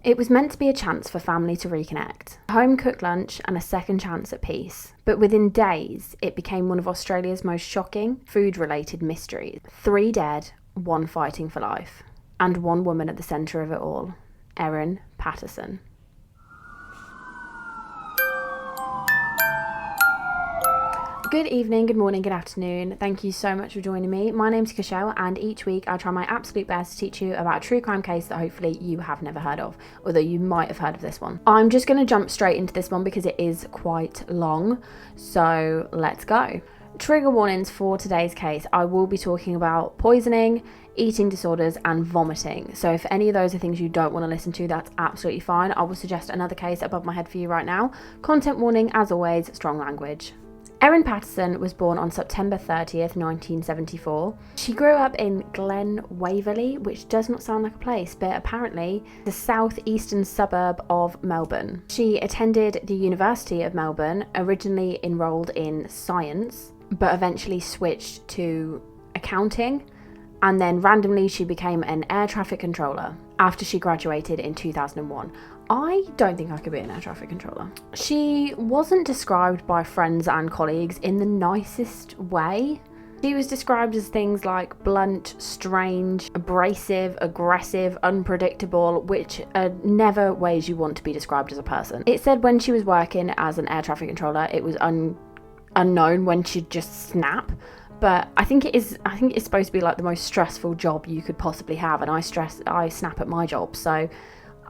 It was meant to be a chance for family to reconnect, a home-cooked lunch and a second chance at peace. But within days, it became one of Australia's most shocking food-related mysteries. 3 dead, 1 fighting for life. And one woman at the centre of it all, Erin Patterson. Good evening, good morning, good afternoon. Thank you so much for joining me. My name's Cashel, and each week I try my absolute best to teach you about a true crime case that hopefully you have never heard of, although you might have heard of this one. I'm just going to jump straight into this one because it is quite long, so let's go. Trigger warnings for today's case. I will be talking about poisoning, eating disorders and vomiting. So if any of those are things you don't want to listen to, that's absolutely fine. I will suggest another case above my head for you right now. Content warning, as always, strong language. Erin Patterson was born on September 30th, 1974. She grew up in Glen Waverley, which does not sound like a place, but apparently the southeastern suburb of Melbourne. She attended the University of Melbourne, originally enrolled in science, but eventually switched to accounting, and then randomly she became an air traffic controller after she graduated in 2001. I don't think I could be an air traffic controller. She wasn't described by friends and colleagues in the nicest way. She was described as things like blunt, strange, abrasive, aggressive, unpredictable, which are never ways you want to be described as a person. It said when she was working as an air traffic controller, it was unknown when she'd just snap. But I think it's supposed to be like the most stressful job you could possibly have, and I snap at my job, so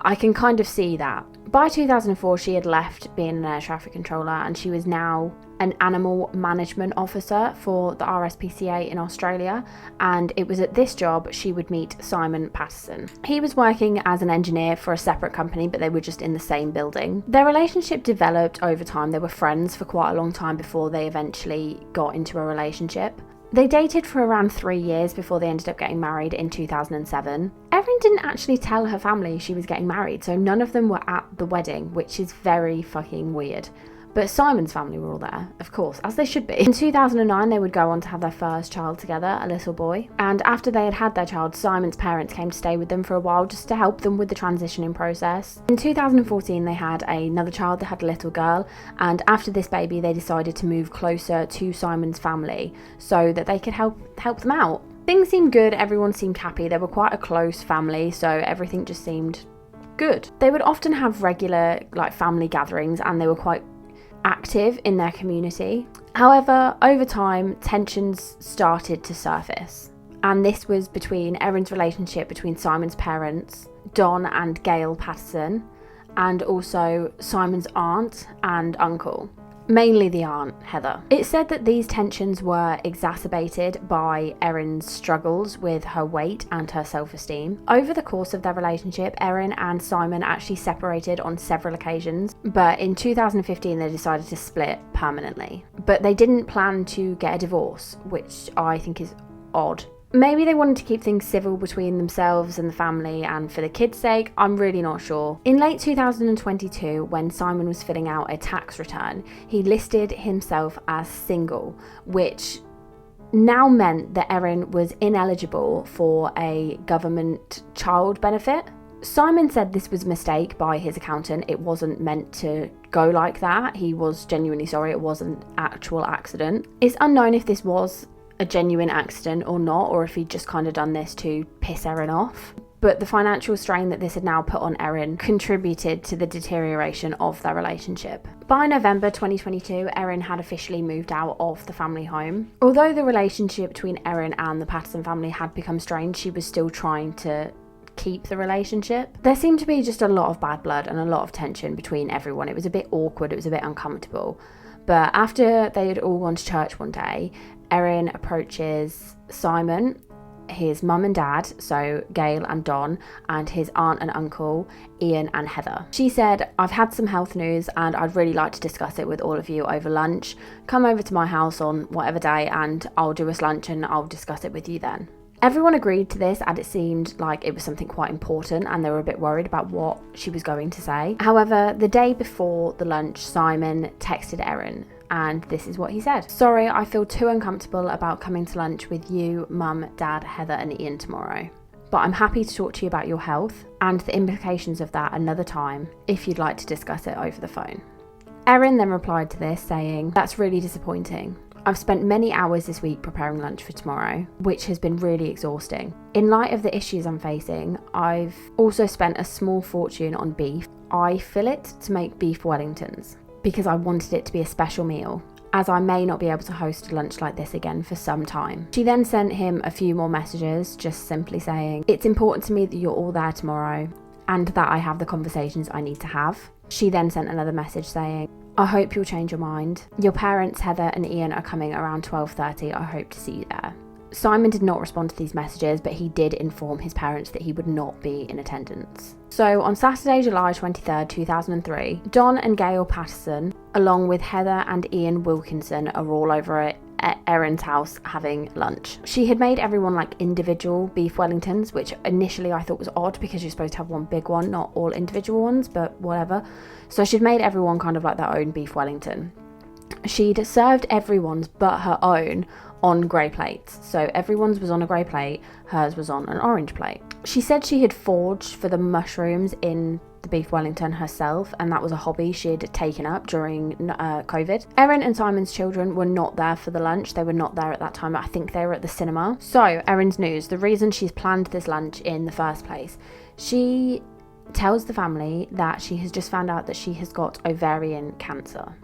I can kind of see that. By 2004, she had left being an air traffic controller and she was now an animal management officer for the RSPCA in Australia, and it was at this job she would meet Simon Patterson. He was working as an engineer for a separate company, but they were just in the same building. Their relationship developed over time. They were friends for quite a long time before they eventually got into a relationship. They dated for around 3 years before they ended up getting married in 2007. Erin didn't actually tell her family she was getting married, so none of them were at the wedding, which is very fucking weird. But Simon's family were all there, of course, as they should be. In 2009, they would go on to have their first child together, a little boy. And after they had had their child, Simon's parents came to stay with them for a while just to help them with the transitioning process. In 2014, they had another child. They had a little girl. And after this baby, they decided to move closer to Simon's family so that they could help them out. Things seemed good. Everyone seemed happy. They were quite a close family, so everything just seemed good. They would often have regular family gatherings, and they were quite active in their community. However, over time, tensions started to surface, and this was between Erin's relationship between Simon's parents, Don and Gail Patterson, and also Simon's aunt and uncle. Mainly the aunt, Heather. It said that these tensions were exacerbated by Erin's struggles with her weight and her self-esteem. Over the course of their relationship, Erin and Simon actually separated on several occasions, but in 2015 they decided to split permanently. But they didn't plan to get a divorce, which I think is odd. Maybe they wanted to keep things civil between themselves and the family, and for the kids' sake, I'm really not sure. In late 2022, when Simon was filling out a tax return, he listed himself as single, which now meant that Erin was ineligible for a government child benefit. Simon said this was a mistake by his accountant. It wasn't meant to go like that. He was genuinely sorry. It was an actual accident. It's unknown if this was a genuine accident or not, or if he'd just kind of done this to piss Erin off. But the financial strain that this had now put on Erin contributed to the deterioration of their relationship. By November 2022, Erin had officially moved out of the family home. Although the relationship between Erin and the Patterson family had become strained, she was still trying to keep the relationship. There seemed to be just a lot of bad blood and a lot of tension between everyone. It was a bit awkward, it was a bit uncomfortable. But after they had all gone to church one day, Erin approaches Simon, his mum and dad, so Gail and Don, and his aunt and uncle, Ian and Heather. She said, "I've had some health news and I'd really like to discuss it with all of you over lunch. Come over to my house on whatever day and I'll do us lunch and I'll discuss it with you then." Everyone agreed to this, and it seemed like it was something quite important, and they were a bit worried about what she was going to say. However, the day before the lunch, Simon texted Erin, and this is what he said. "Sorry, I feel too uncomfortable about coming to lunch with you, Mum, Dad, Heather and Ian tomorrow. but I'm happy to talk to you about your health and the implications of that another time if you'd like to discuss it over the phone. Erin then replied to this saying, that's really disappointing. I've spent many hours this week preparing lunch for tomorrow, which has been really exhausting. In light of the issues I'm facing, I've also spent a small fortune on beef. I fillet to make beef Wellingtons because I wanted it to be a special meal, as I may not be able to host a lunch like this again for some time. She then sent him a few more messages, just simply saying, it's important to me that you're all there tomorrow and that I have the conversations I need to have. She then sent another message saying, I hope you'll change your mind. Your parents, Heather and Ian, are coming around 12:30. I hope to see you there. Simon did not respond to these messages, but he did inform his parents that he would not be in attendance. So on Saturday, July 23rd, 2003, Don and Gail Patterson, along with Heather and Ian Wilkinson, are all over at Erin's house having lunch. She had made everyone like individual beef Wellingtons, which initially I thought was odd because you're supposed to have one big one, not all individual ones, but whatever. So she'd made everyone kind of like their own beef Wellington. She'd served everyone's but her own on grey plates. So everyone's was on a grey plate, hers was on an orange plate. She said she had foraged for the mushrooms in the beef Wellington herself, and that was a hobby she had taken up during COVID. Erin and Simon's children were not there for the lunch. They were not there at that time. I think they were at the cinema. So Erin's news, the reason she's planned this lunch in the first place, she tells the family that she has just found out that she has got ovarian cancer.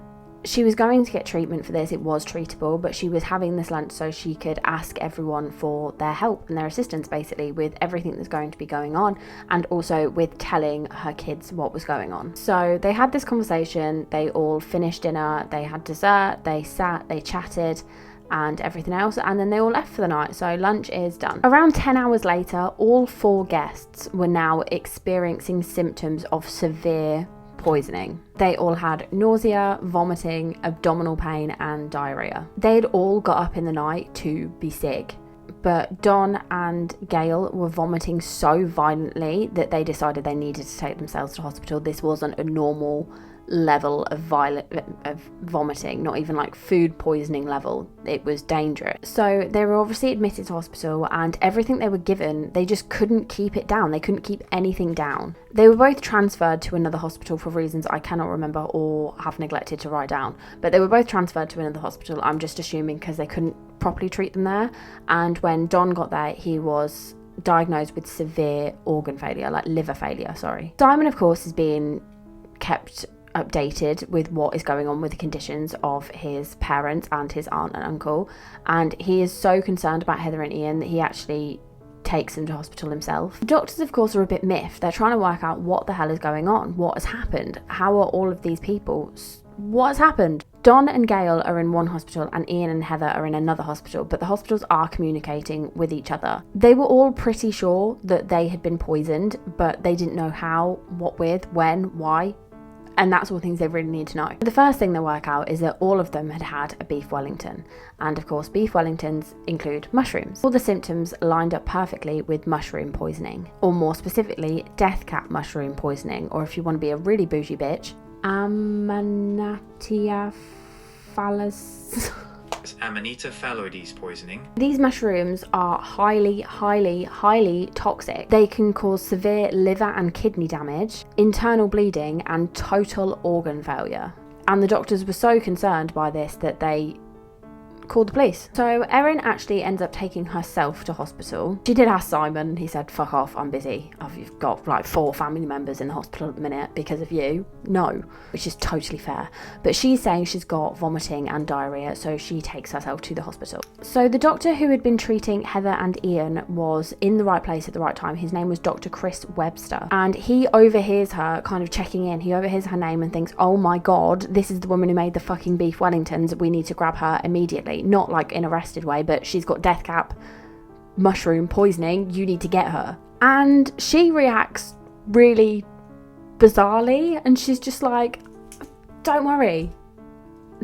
She was going to get treatment for this, it was treatable, but she was having this lunch so she could ask everyone for their help and their assistance basically with everything that's going to be going on, and also with telling her kids what was going on. So they had this conversation, they all finished dinner, they had dessert, they sat, they chatted and everything else, and then they all left for the night. So lunch is done. Around 10 hours later, all 4 guests were now experiencing symptoms of severe poisoning. They all had nausea, vomiting, abdominal pain and diarrhea. They'd all got up in the night to be sick, but Don and Gail were vomiting so violently that they decided they needed to take themselves to hospital. This wasn't a normal level of vomiting, not even like food poisoning level. It was dangerous. So they were obviously admitted to hospital, and everything they were given, they just couldn't keep it down. They couldn't keep anything down. They were both transferred to another hospital for reasons I cannot remember or have neglected to write down, but they were both transferred to another hospital. I'm just assuming because they couldn't properly treat them there. And when Don got there, he was diagnosed with severe organ failure, like liver failure, sorry. Simon, of course, is being kept updated with what is going on with the conditions of his parents and his aunt and uncle, and he is so concerned about Heather and Ian that he actually takes them to hospital himself. The doctors, of course, are a bit miffed. They're trying to work out what the hell is going on, what has happened, how are all of these people, what has happened. Don and Gail are in one hospital and Ian and Heather are in another hospital, but the hospitals are communicating with each other. They were all pretty sure that they had been poisoned, but they didn't know how, what with, when, why, and that's all things they really need to know. The first thing they work out is that all of them had had a beef Wellington, and of course beef Wellingtons include mushrooms. All the symptoms lined up perfectly with mushroom poisoning, or more specifically death cap mushroom poisoning, or if you want to be a really bougie bitch, Amanita phallus. Amanita phalloides poisoning. These mushrooms are highly toxic. They can cause severe liver and kidney damage, internal bleeding and total organ failure. And the doctors were so concerned by this that they called the police. So Erin actually ends up taking herself to hospital. She did ask Simon, he said, fuck off, I'm busy. I've got like 4 family members in the hospital at the minute because of you. No, which is totally fair. But she's saying she's got vomiting and diarrhea, so she takes herself to the hospital. So the doctor who had been treating Heather and Ian was in the right place at the right time. His name was Dr. Chris Webster, and he overhears her kind of checking in. He overhears her name and thinks, oh my god, this is the woman who made the fucking beef Wellingtons. We need to grab her immediately. Not like in arrested way, but she's got death cap mushroom poisoning, you need to get her. And she reacts really bizarrely, and she's just like, don't worry,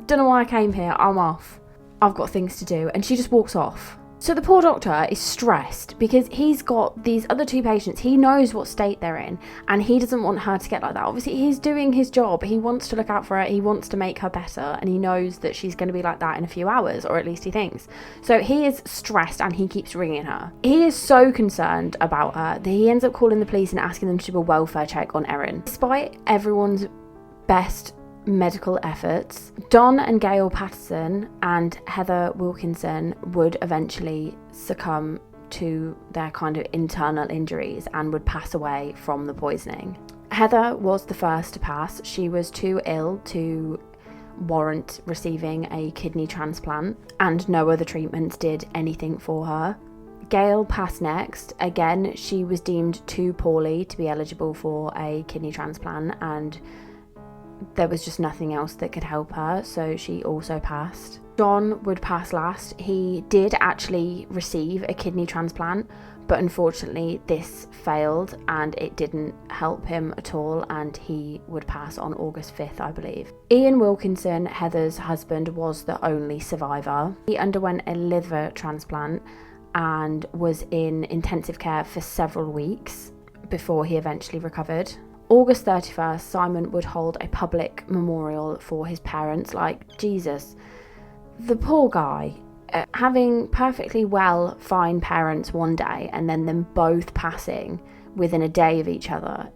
don't know why I came here, I'm off, I've got things to do, and she just walks off. So the poor doctor is stressed because he's got these other 2 patients. He knows what state they're in and he doesn't want her to get like that. Obviously, he's doing his job. He wants to look out for her. He wants to make her better, and he knows that she's going to be like that in a few hours, or at least he thinks. So he is stressed and he keeps ringing her. He is so concerned about her that he ends up calling the police and asking them to do a welfare check on Erin. Despite everyone's best medical efforts, Don and Gail Patterson and Heather Wilkinson would eventually succumb to their kind of internal injuries and would pass away from the poisoning. Heather was the first to pass. She was too ill to warrant receiving a kidney transplant, and no other treatments did anything for her. Gail passed next. Again, she was deemed too poorly to be eligible for a kidney transplant, and there was just nothing else that could help her, so she also passed. John would pass last. He did actually receive a kidney transplant, but unfortunately this failed and it didn't help him at all, and he would pass on August 5th, I believe. Ian Wilkinson, Heather's husband, was the only survivor. He underwent a liver transplant and was in intensive care for several weeks before he eventually recovered. August 31st, Simon would hold a public memorial for his parents. Like, Jesus, the poor guy, having perfectly well fine parents one day and then them both passing within a day of each other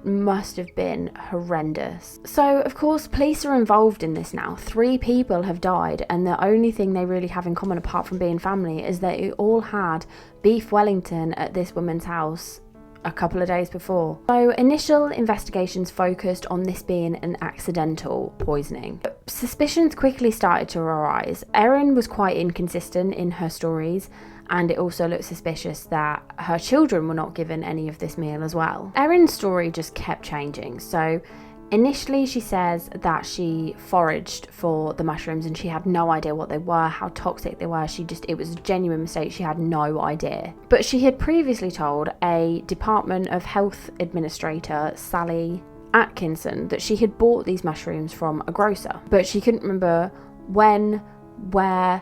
must have been horrendous. So of course police are involved in this now. 3 people have died, and the only thing they really have in common apart from being family is that they all had beef Wellington at this woman's house a couple of days before. So initial investigations focused on this being an accidental poisoning. But suspicions quickly started to arise. Erin was quite inconsistent in her stories, and it also looked suspicious that her children were not given any of this meal as well. Erin's story just kept changing. So initially she says that she foraged for the mushrooms and she had no idea what they were, how toxic they were. It was a genuine mistake. She had no idea. But she had previously told a Department of Health administrator, Sally Atkinson, that she had bought these mushrooms from a grocer. But she couldn't remember when, where,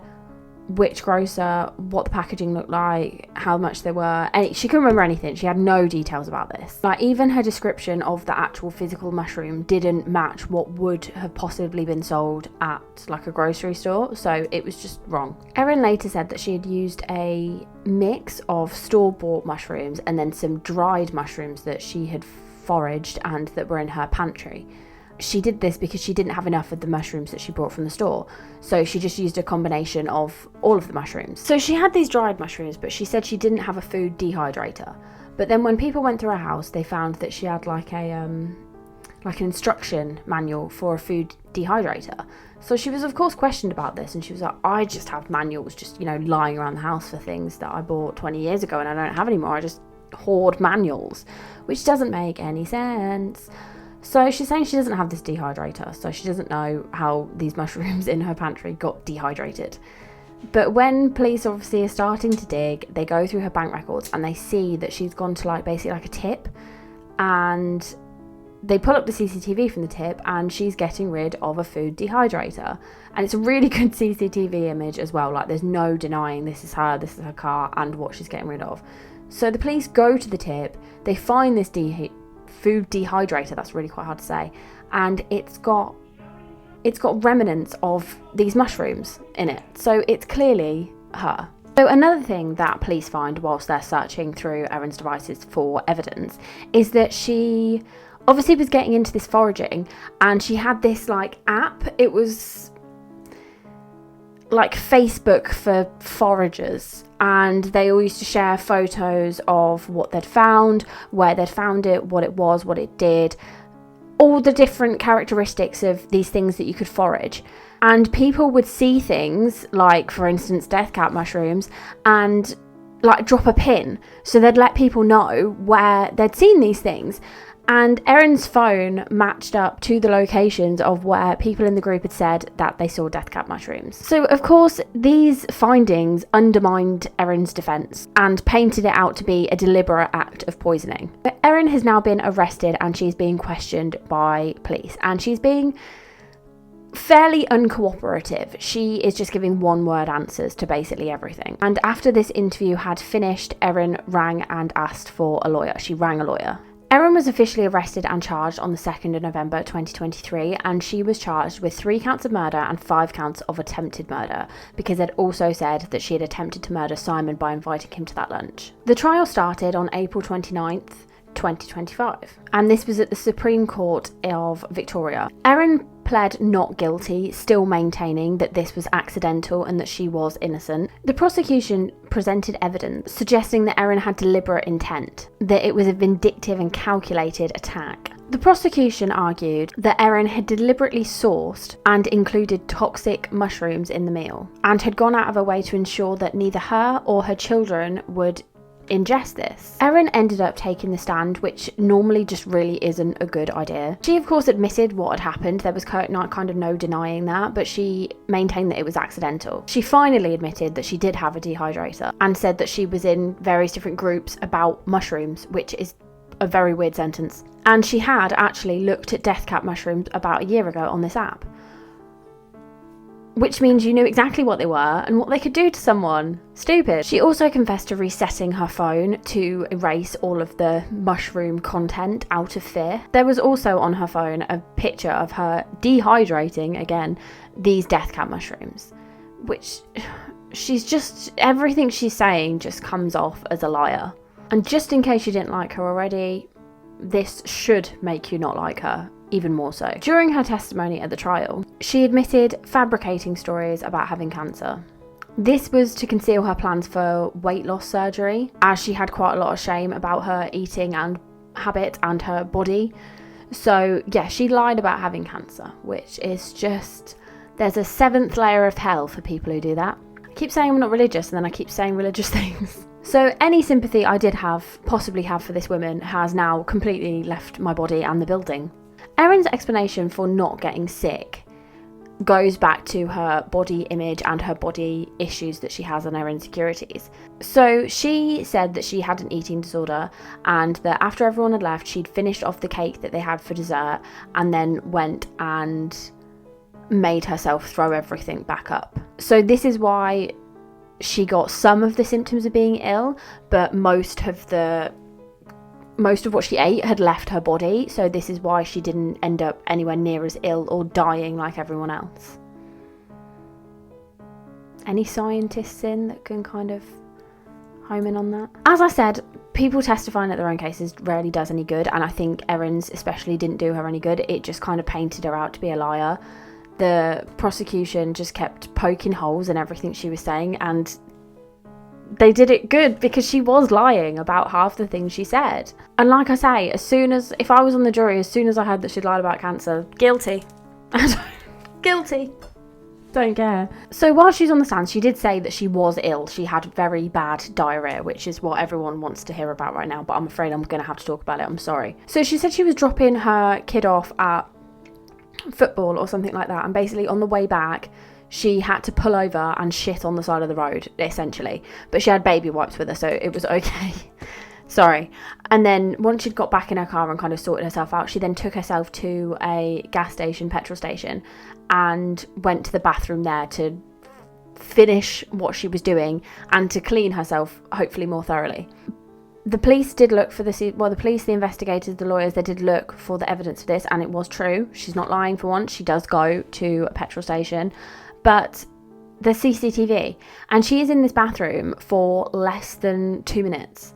which grocer, what the packaging looked like, how much they were, and she couldn't remember anything. She had no details about this. Like, even her description of the actual physical mushroom didn't match what would have possibly been sold at like a grocery store, so it was just wrong. Erin later said that she had used a mix of store-bought mushrooms and then some dried mushrooms that she had foraged and that were in her pantry. She did this because she didn't have enough of the mushrooms that she bought from the store, so she just used a combination of all of the mushrooms. So she had these dried mushrooms, but she said she didn't have a food dehydrator. But then when people went through her house, they found that she had like an instruction manual for a food dehydrator. So she was of course questioned about this, and she was like, I just have manuals just, lying around the house for things that I bought 20 years ago and I don't have anymore. I just hoard manuals, which doesn't make any sense. So she's saying she doesn't have this dehydrator, so she doesn't know how these mushrooms in her pantry got dehydrated. But when police obviously are starting to dig, they go through her bank records and they see that she's gone to basically a tip, and they pull up the CCTV from the tip and she's getting rid of a food dehydrator. And it's a really good CCTV image as well. There's no denying this is her car and what she's getting rid of. So the police go to the tip, they find this food dehydrator, that's really quite hard to say, and it's got remnants of these mushrooms in it, so it's clearly her. So another thing that police find whilst they're searching through Erin's devices for evidence is that she obviously was getting into this foraging, and she had this app. It was like Facebook for foragers, and they all used to share photos of what they'd found, where they'd found it, what it was, what it did, all the different characteristics of these things that you could forage. And people would see things like, for instance, death cap mushrooms, and drop a pin, so they'd let people know where they'd seen these things. And Erin's phone matched up to the locations of where people in the group had said that they saw death cap mushrooms. So of course these findings undermined Erin's defence and painted it out to be a deliberate act of poisoning. But Erin has now been arrested and she's being questioned by police, and she's being fairly uncooperative. She is just giving one-word answers to basically everything. And after this interview had finished, Erin rang and asked for a lawyer. She rang a lawyer. Erin was officially arrested and charged on the 2nd of November 2023, and she was charged with 3 counts of murder and 5 counts of attempted murder, because it also said that she had attempted to murder Simon by inviting him to that lunch. The trial started on April 29th, 2025, and this was at the Supreme Court of Victoria. Erin pled not guilty, still maintaining that this was accidental and that she was innocent. The prosecution presented evidence suggesting that Erin had deliberate intent, that it was a vindictive and calculated attack. The prosecution argued that Erin had deliberately sourced and included toxic mushrooms in the meal, and had gone out of her way to ensure that neither her or her children would ingest this. Erin ended up taking the stand, which normally just really isn't a good idea. She of course admitted what had happened. There was kind of no denying that, but she maintained that it was accidental. She finally admitted that she did have a dehydrator and said that she was in various different groups about mushrooms, which is a very weird sentence. And she had actually looked at death cap mushrooms about a year ago on this app, which means you knew exactly what they were and what they could do to someone. Stupid. She also confessed to resetting her phone to erase all of the mushroom content out of fear. There was also on her phone a picture of her dehydrating, again, these death cap mushrooms, which everything she's saying just comes off as a liar. And just in case you didn't like her already, this should make you not like her even more so. During her testimony at the trial, she admitted fabricating stories about having cancer. This was to conceal her plans for weight loss surgery, as she had quite a lot of shame about her eating and habit and her body. So yeah, she lied about having cancer, which is just, there's a 7th layer of hell for people who do that. I keep saying I'm not religious and then I keep saying religious things. So any sympathy I did possibly have for this woman has now completely left my body and the building. Erin's explanation for not getting sick goes back to her body image and her body issues that she has and her insecurities. So she said that she had an eating disorder and that after everyone had left, she'd finished off the cake that they had for dessert and then went and made herself throw everything back up. So this is why she got some of the symptoms of being ill, but most of what she ate had left her body, so this is why she didn't end up anywhere near as ill or dying like everyone else. Any scientists in that can kind of home in on that? As I said, people testifying at their own cases rarely does any good, and I think Erin's especially didn't do her any good. It just kind of painted her out to be a liar. The prosecution just kept poking holes in everything she was saying, and they did it good because she was lying about half the things she said. And like I say, if I was on the jury, as soon as I heard that she'd lied about cancer, guilty. Guilty. Don't care. So while she's on the stand, she did say that she was ill. She had very bad diarrhea, which is what everyone wants to hear about right now, but I'm afraid I'm going to have to talk about it. I'm sorry. So she said she was dropping her kid off at football or something like that, and basically on the way back, she had to pull over and shit on the side of the road, essentially. But she had baby wipes with her, so it was okay. Sorry. And then once she'd got back in her car and kind of sorted herself out, she then took herself to a petrol station, and went to the bathroom there to finish what she was doing and to clean herself, hopefully more thoroughly. The police did look for the investigators, the lawyers, they did look for the evidence for this, and it was true. She's not lying for once. She does go to a petrol station. But there's CCTV, and she is in this bathroom for less than 2 minutes.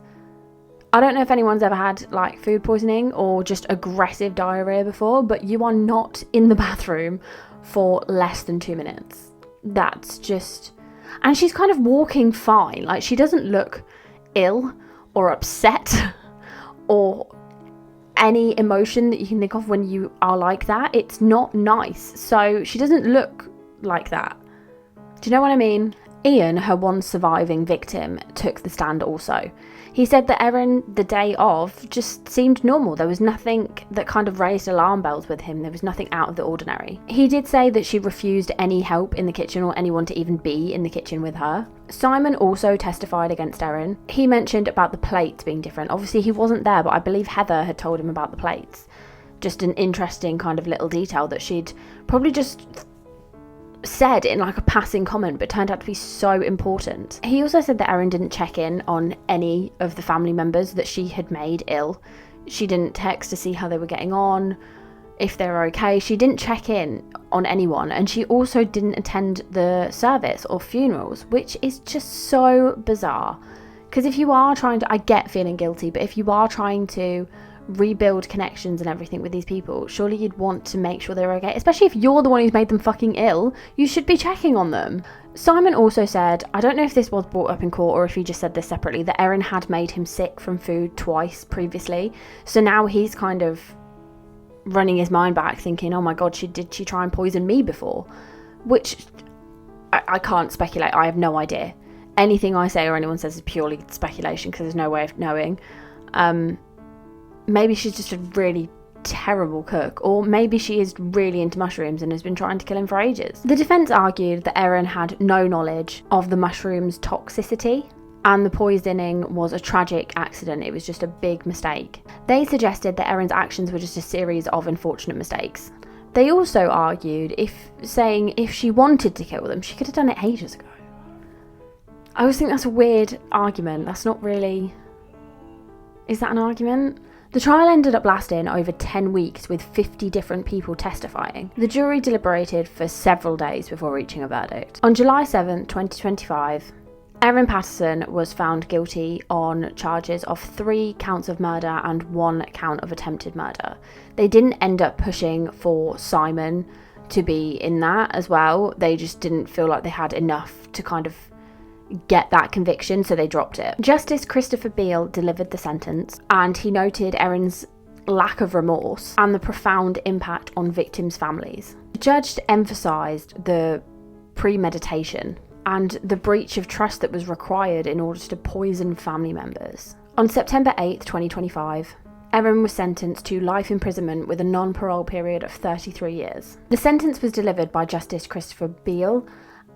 I don't know if anyone's ever had like food poisoning or just aggressive diarrhea before, but you are not in the bathroom for less than 2 minutes. That's just... And she's kind of walking fine. Like, she doesn't look ill or upset or any emotion that you can think of when you are like that. It's not nice. So she doesn't look like that. Do you know what I mean? Ian, her one surviving victim, took the stand also. He said that Erin, the day of, just seemed normal. There was nothing that kind of raised alarm bells with him. There was nothing out of the ordinary. He did say that she refused any help in the kitchen or anyone to even be in the kitchen with her. Simon also testified against Erin. He mentioned about the plates being different. Obviously he wasn't there, but I believe Heather had told him about the plates. just an interesting kind of little detail that she'd probably just said in like a passing comment, but turned out to be so important. He also said that Erin didn't check in on any of the family members that she had made ill. She didn't text to see how they were getting on, if they were okay. She didn't check in on anyone, and she also didn't attend the service or funerals, which is just so bizarre. Because if you are trying to, I get feeling guilty, but if you are trying to rebuild connections and everything with these people, surely you'd want to make sure they're okay, especially if you're the one who's made them fucking ill. You should be checking on them. Simon also said, I don't know if this was brought up in court or if he just said this separately, that Erin had made him sick from food twice previously, so now he's kind of running his mind back thinking, oh my god, did she try and poison me before? Which I can't speculate. I have no idea. Anything I say or anyone says is purely speculation because there's no way of knowing. Maybe she's just a really terrible cook, or maybe she is really into mushrooms and has been trying to kill him for ages. The defence argued that Erin had no knowledge of the mushrooms' toxicity and the poisoning was a tragic accident. It was just a big mistake. They suggested that Erin's actions were just a series of unfortunate mistakes. They also argued if she wanted to kill them, she could have done it ages ago. I always think that's a weird argument. That's not really... Is that an argument? The trial ended up lasting over 10 weeks with 50 different people testifying. The jury deliberated for several days before reaching a verdict. On July 7th, 2025, Erin Patterson was found guilty on charges of 3 counts of murder and 1 count of attempted murder. They didn't end up pushing for Simon to be in that as well. They just didn't feel like they had enough to kind of get that conviction, so they dropped it. Justice Christopher Beale delivered the sentence, and he noted Erin's lack of remorse and the profound impact on victims' families. The judge emphasised the premeditation and the breach of trust that was required in order to poison family members. On September 8th, 2025, Erin was sentenced to life imprisonment with a non-parole period of 33 years. The sentence was delivered by Justice Christopher Beale,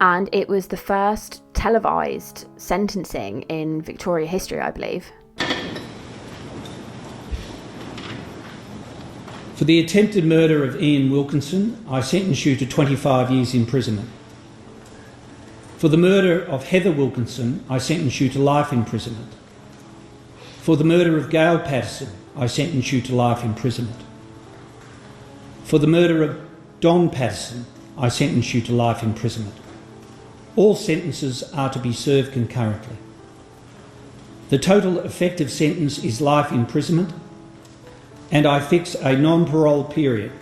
and it was the first televised sentencing in Victoria history, I believe. For the attempted murder of Ian Wilkinson, I sentence you to 25 years imprisonment. For the murder of Heather Wilkinson, I sentence you to life imprisonment. For the murder of Gail Patterson, I sentence you to life imprisonment. For the murder of Don Patterson, I sentence you to life imprisonment. All sentences are to be served concurrently. The total effective sentence is life imprisonment, and I fix a non-parole period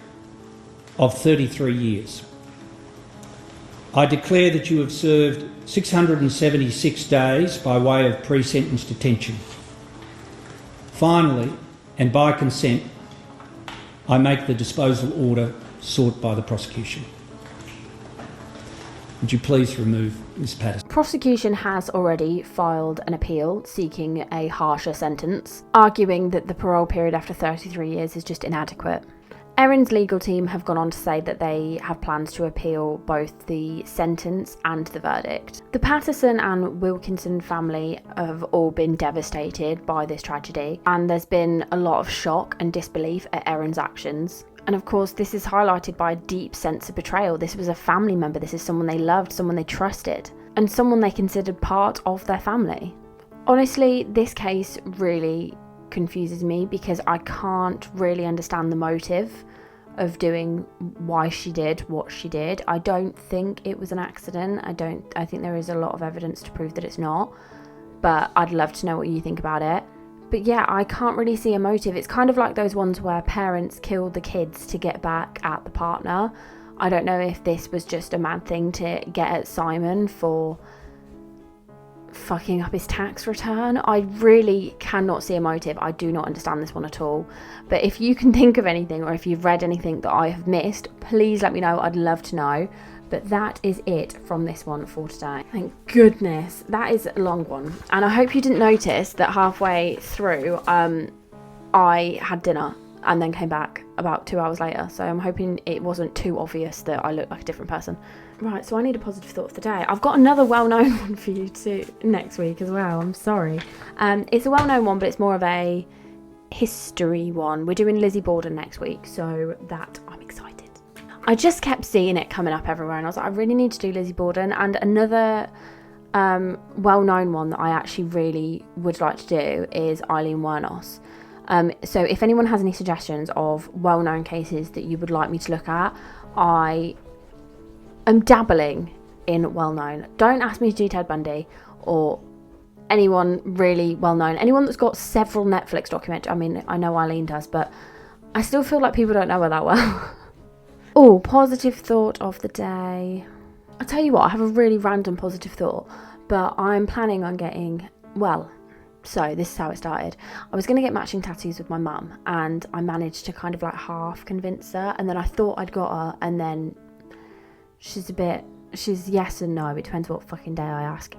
of 33 years. I declare that you have served 676 days by way of pre-sentence detention. Finally, and by consent, I make the disposal order sought by the prosecution. Would you please remove Ms. Patterson? Prosecution has already filed an appeal seeking a harsher sentence, arguing that the parole period after 33 years is just inadequate. Erin's legal team have gone on to say that they have plans to appeal both the sentence and the verdict. The Patterson and Wilkinson family have all been devastated by this tragedy, and there's been a lot of shock and disbelief at Erin's actions. And of course, this is highlighted by a deep sense of betrayal. This was a family member. This is someone they loved, someone they trusted, and someone they considered part of their family. Honestly, this case really confuses me because I can't really understand the motive of doing why she did what she did. I don't think it was an accident. I think there is a lot of evidence to prove that it's not, but I'd love to know what you think about it. But yeah, I can't really see a motive. It's kind of like those ones where parents kill the kids to get back at the partner. I don't know if this was just a mad thing to get at Simon for fucking up his tax return. I really cannot see a motive. I do not understand this one at all. But if you can think of anything, or if you've read anything that I have missed, please let me know. I'd love to know. But that is it from this one for today. Thank goodness. That is a long one. And I hope you didn't notice that halfway through, I had dinner and then came back about 2 hours later. So I'm hoping it wasn't too obvious that I look like a different person. Right, so I need a positive thought of the day. I've got another well-known one for you too next week as well. I'm sorry. It's a well-known one, but it's more of a history one. We're doing Lizzie Borden next week, so that I'm excited. I just kept seeing it coming up everywhere, and I was like, I really need to do Lizzie Borden. And another well-known one that I actually really would like to do is Eileen Wuornos. So if anyone has any suggestions of well-known cases that you would like me to look at, I am dabbling in well-known. Don't ask me to do Ted Bundy or anyone really well-known. Anyone that's got several Netflix documentaries. I mean, I know Eileen does, but I still feel like people don't know her that well. Oh, positive thought of the day. I'll tell you what, I have a really random positive thought, but I'm planning on getting, well, so this is how it started. I was going to get matching tattoos with my mum, and I managed to kind of like half convince her, and then I thought I'd got her, and then she's yes and no, it depends what fucking day I ask.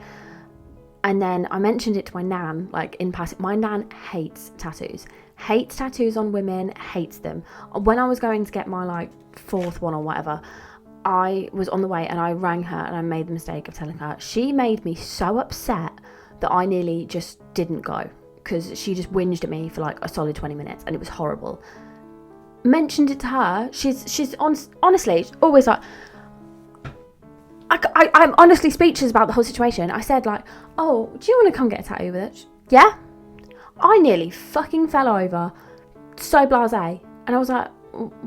And then I mentioned it to my nan, like in passing. My nan hates tattoos on women, hates them. When I was going to get my like 4th one or whatever, I was on the way and I rang her and I made the mistake of telling her. She made me so upset that I nearly just didn't go, because she just whinged at me for like a solid 20 minutes and it was horrible. Mentioned it to her. She's honestly always like, I'm honestly speechless about the whole situation. I said like, oh, do you want to come get a tattoo with it? Yeah? I nearly fucking fell over. So blasé. And I was like,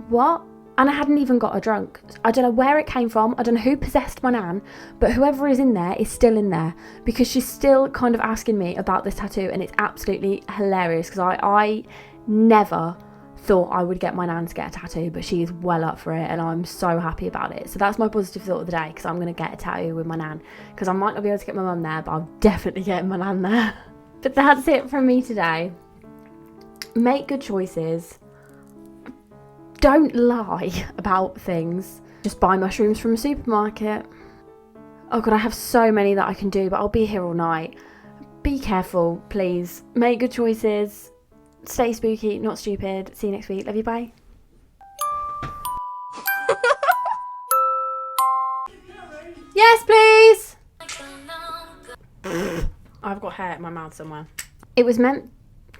what? And I hadn't even got her drunk. I don't know where it came from. I don't know who possessed my nan, but whoever is in there is still in there, because she's still kind of asking me about this tattoo, and it's absolutely hilarious, because I never thought I would get my nan to get a tattoo, but she is well up for it, and I'm so happy about it. So that's my positive thought of the day, because I'm going to get a tattoo with my nan, because I might not be able to get my mum there, but I'm definitely getting my nan there. But that's it from me today. Make good choices. Don't lie about things. Just buy mushrooms from a supermarket. Oh god, I have so many that I can do, but I'll be here all night. Be careful, please. Make good choices. Stay spooky, not stupid. See you next week. Love you, bye. Yes, please. I've got hair in my mouth somewhere. It was meant...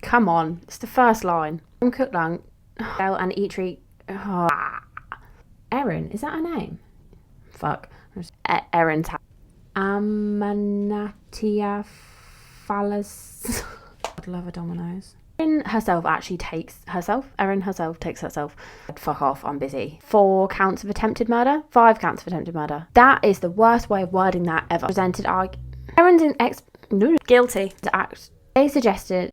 Come on, it's the first line. Cook lung, and eat treat. Oh. Erin, is that her name? Fuck. Erin Amanatia Phallus. I'd love a Domino's. Erin herself takes herself. Fuck off, I'm busy. 4 counts of attempted murder. 5 counts of attempted murder. That is the worst way of wording that ever. Presented Erin's guilty to act. They suggested